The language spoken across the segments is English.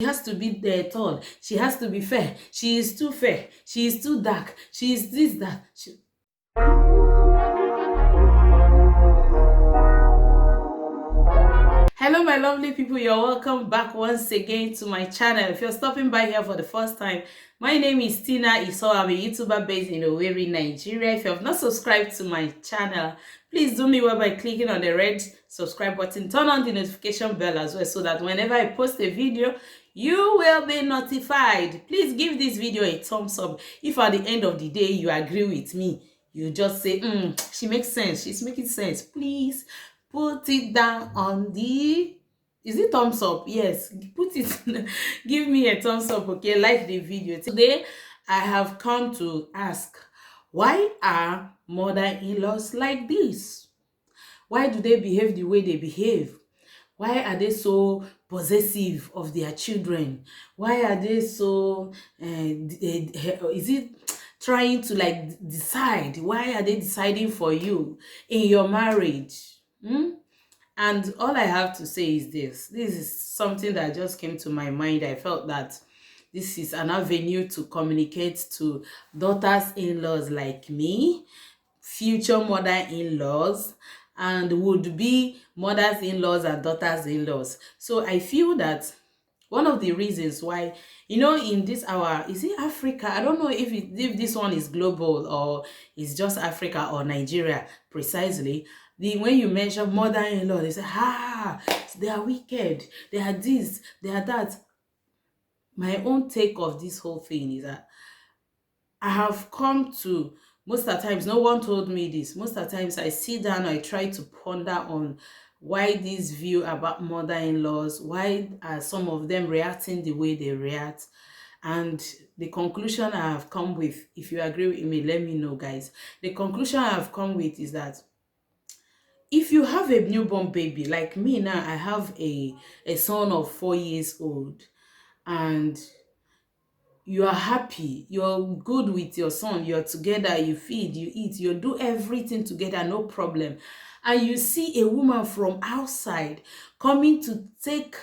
has to be tall, she has to be fair, she is too fair, she is too dark, she is this, that. Hello my lovely people, you're welcome back once again to my channel. If you're stopping by here for the first time, my name is Isoa. I'm a YouTuber based in Owerri, Nigeria. If you have not subscribed to my channel, please do me well by clicking on the red subscribe button. Turn on the notification bell as well, so that whenever I post a video, you will be notified. Please give this video a thumbs up. If at the end of the day you agree with me, you just say, she makes sense, she's making sense, please put it down on the, is it thumbs up? Yes, put it give me a thumbs up. Okay, like the video. Today I have come to ask, why are mother-in-laws like this? Why do they behave the way they behave? Why are they so possessive of their children? Why are they so is it trying to like decide? Why are they deciding for you in your marriage? And all I have to say is this is something that just came to my mind. I felt that this is an avenue to communicate to daughters-in-laws like me, future mother-in-laws, and would be mothers-in-laws and daughters-in-laws. So I feel that one of the reasons why, in this our, is it Africa? I don't know if this one is global or it's just Africa or Nigeria precisely. When you mention mother-in-law, they say, they are wicked, they are this, they are that. My own take of this whole thing is that I have come to, most of the times, no one told me this. Most of the times I sit down, I try to ponder on why this view about mother-in-laws, why are some of them reacting the way they react. And the conclusion I have come with, if you agree with me, let me know, guys. The conclusion I have come with is that if you have a newborn baby, like me now, I have a son of 4 years old, and you are happy, you're good with your son, you're together, you feed, you eat, you do everything together, no problem. And you see a woman from outside coming to take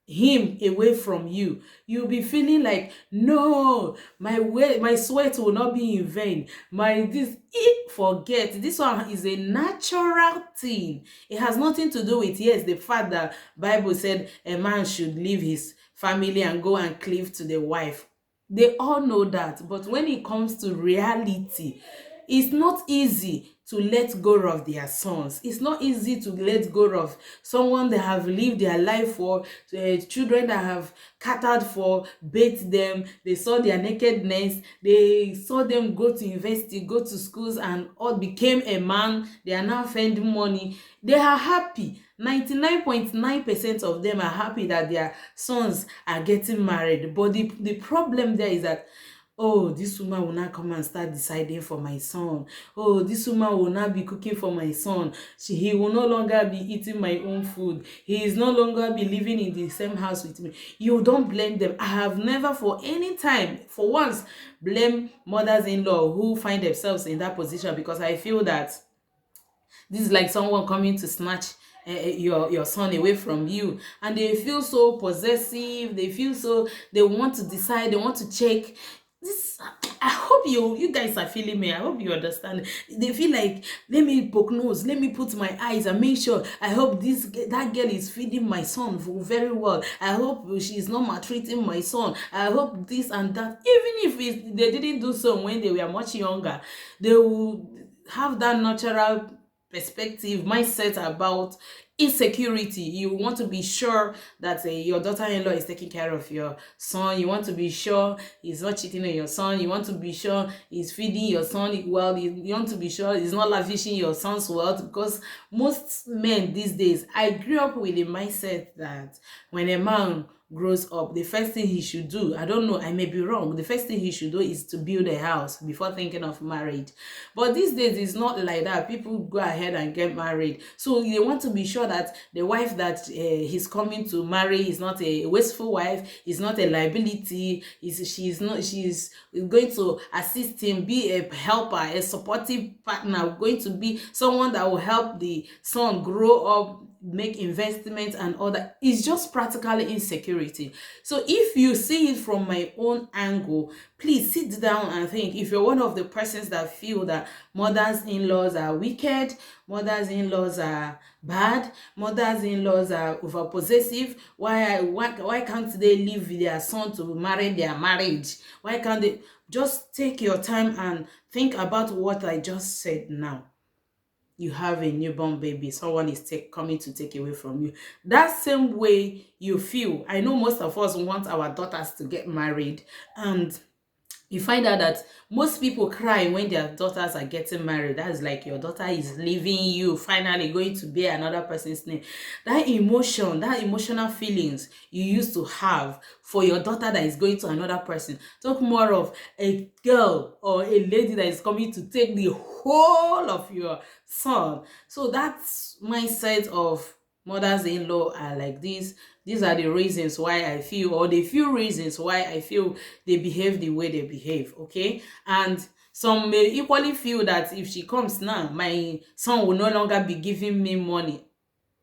him away from you, you'll be feeling like, no, my sweat will not be in vain, my this, forget. This one is a natural thing. It has nothing to do with, yes, the fact that Bible said a man should leave his family and go and cleave to the wife. They all know that. But when it comes to reality, it's not easy to let go of their sons. It's not easy to let go of someone they have lived their life for, children that have catered for, bathed them, they saw their nakedness, they saw them go to university, go to schools, and all became a man. They are now spending money. They are happy. 99.9% of them are happy that their sons are getting married. But the problem there is that, oh, this woman will not come and start deciding for my son. Oh, this woman will not be cooking for my son. He will no longer be eating my own food. He is no longer be living in the same house with me. You don't blame them. I have never for any time, for once, blame mothers-in-law who find themselves in that position, because I feel that this is like someone coming to snatch your son away from you, and they feel so possessive, they feel so, they want to decide, they want to check this. I hope you guys are feeling me. I hope you understand. They feel like, let me poke nose, let me put my eyes and make sure, I hope that girl is feeding my son very well, I hope she's not maltreating my son, I hope this and that. Even if they didn't do so when they were much younger, they will have that natural perspective, mindset about insecurity. You want to be sure that your daughter-in-law is taking care of your son. You want to be sure he's not cheating on your son. You want to be sure he's feeding your son well. You want to be sure he's not lavishing your son's wealth, because most men these days, I grew up with the mindset that when a man grows up, the first thing he should do, I don't know, I may be wrong, the first thing he should do is to build a house before thinking of marriage. But these days it's not like that. People go ahead and get married, so they want to be sure that the wife that he's coming to marry is not a wasteful wife, is not a liability, she's going to assist him, be a helper, a supportive partner, going to be someone that will help the son grow up make investments and all that. It's just practically insecurity. So if you see it from my own angle, please sit down and think. If you're one of the persons that feel that mothers-in-laws are wicked, mothers-in-laws are bad, mothers-in-laws are over possessive, why can't they leave their son to marry their marriage? Why can't they just take your time and think about what I just said now? You have a newborn baby, someone is coming to take away from you. That same way you feel, I know most of us want our daughters to get married, and you find out that most people cry when their daughters are getting married. That's like your daughter is leaving you, finally going to bear another person's name. That emotion, that emotional feelings you used to have for your daughter that is going to another person, talk more of a girl or a lady that is coming to take the whole of your son. So that's mindset of mothers-in-law are like this. These are the reasons why I feel, or the few reasons why I feel they behave the way they behave, okay? And some may equally feel that if she comes now, my son will no longer be giving me money.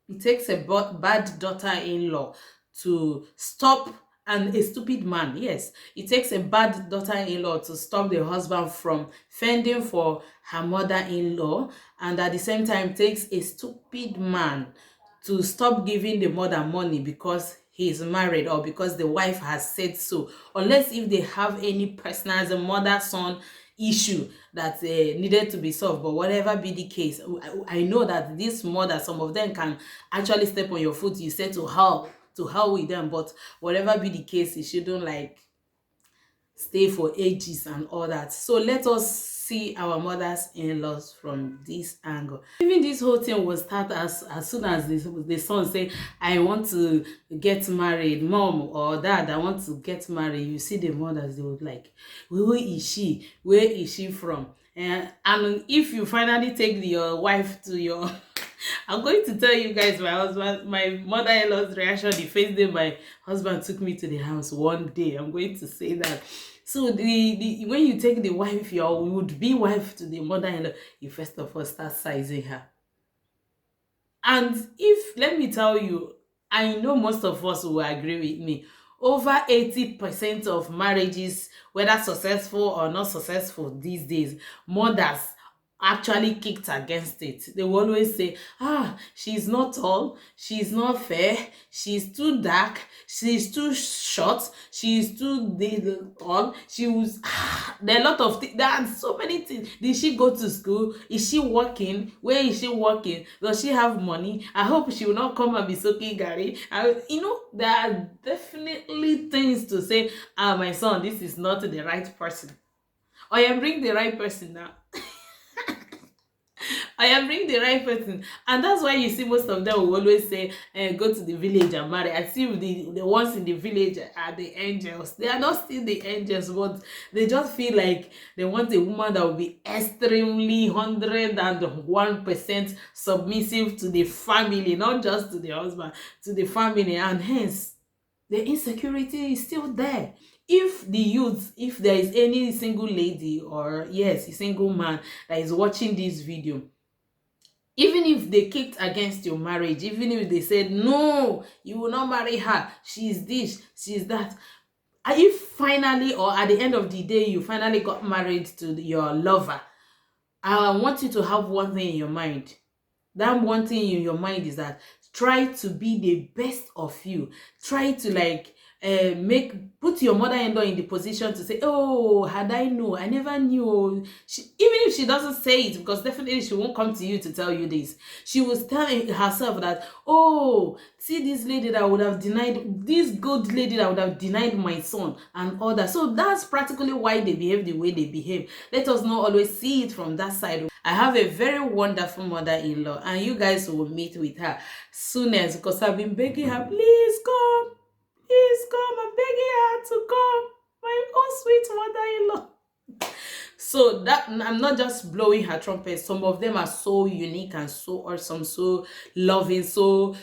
It takes a bad daughter-in-law to stop, and a stupid man, yes, it takes a bad daughter-in-law to stop the husband from fending for her mother-in-law, and at the same time takes a stupid man to stop giving the mother money because he is married or because the wife has said so, unless if they have any personal as a mother-son issue that needed to be solved. But whatever be the case, I know that this mother, some of them can actually step on your foot. You say to hell with them, but whatever be the case, you shouldn't like stay for ages and all that. So let us see our mothers-in-laws from this angle. Even this whole thing will start as soon as the son say, I want to get married, mom or dad, I want to get married. You see the mothers, they would like, who is she? Where is she from? And if you finally take your wife to your I'm going to tell you guys my mother-in-law's reaction the first day my husband took me to the house one day. I'm going to say that. So the when you take the wife, your would-be wife, to the mother-in-law, you first of all start sizing her. And if, let me tell you, I know most of us will agree with me, over 80% of marriages, whether successful or not successful these days, mothers actually kicked against it. They will always say, she's not tall, she's not fair, she's too dark, she's too short, she's too tall, she was there are a lot of things. There are so many things. Did she go to school? Is she working? Where is she working? Does she have money? I hope she will not come and be soaking Gary. There are definitely things to say, my son, this is not the right person. I am bring the right person now. I am bringing the right person. And that's why you see most of them will always say, go to the village and marry. I see the ones in the village are the angels. They are not still the angels, but they just feel like they want a woman that will be extremely 101% submissive to the family, not just to the husband, to the family. And hence, the insecurity is still there. If there is any single lady or yes, a single man that is watching this video, even if they kicked against your marriage, even if they said, no, you will not marry her, she's this, she's that, if finally or at the end of the day you finally got married to your lover, I want you to have one thing in your mind. That one thing in your mind is that try to be the best of you. Try to put your mother-in-law in the position to say, oh, had I known, I never knew. Even if she doesn't say it, because definitely she won't come to you to tell you this, she was telling herself that, oh, see this lady that would have denied, this good lady that would have denied my son and all that. So that's practically why they behave the way they behave. Let us not always see it from that side. I have a very wonderful mother-in-law, and you guys will meet with her soonest, because I've been begging her, please come. Please come, I'm begging her to come. My own sweet mother-in-law. So that I'm not just blowing her trumpet. Some of them are so unique and so awesome, so loving, so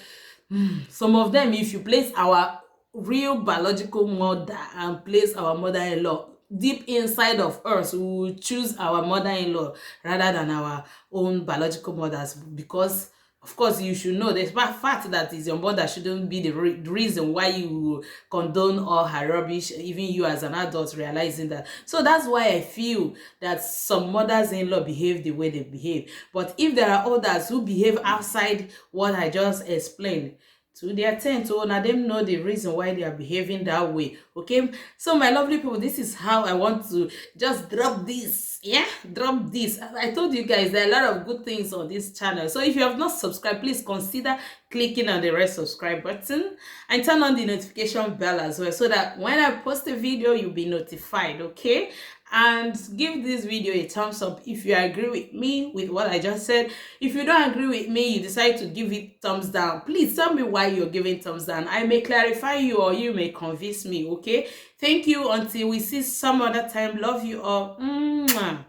some of them, if you place our real biological mother and place our mother-in-law deep inside of us, we will choose our mother-in-law rather than our own biological mothers, because Of course, you should know the fact that is your mother shouldn't be the reason why you condone all her rubbish, even you as an adult realizing that. So that's why I feel that some mothers-in-law behave the way they behave. But if there are others who behave outside what I just explained, to their turn to honor them know the reason why they are behaving that way. Okay, so my lovely people, this is how I want to just drop this. Yeah, drop this. As I told you guys, there are a lot of good things on this channel, so if you have not subscribed, please consider clicking on the red subscribe button and turn on the notification bell as well, so that when I post a video you'll be notified. Okay, and give this video a thumbs up if you agree with me with what I just said. If you don't agree with me, you decide to give it thumbs down, please tell me why you're giving thumbs down. I may clarify you or you may convince me. Okay, thank you. Until we see some other time, love you all. Mwah.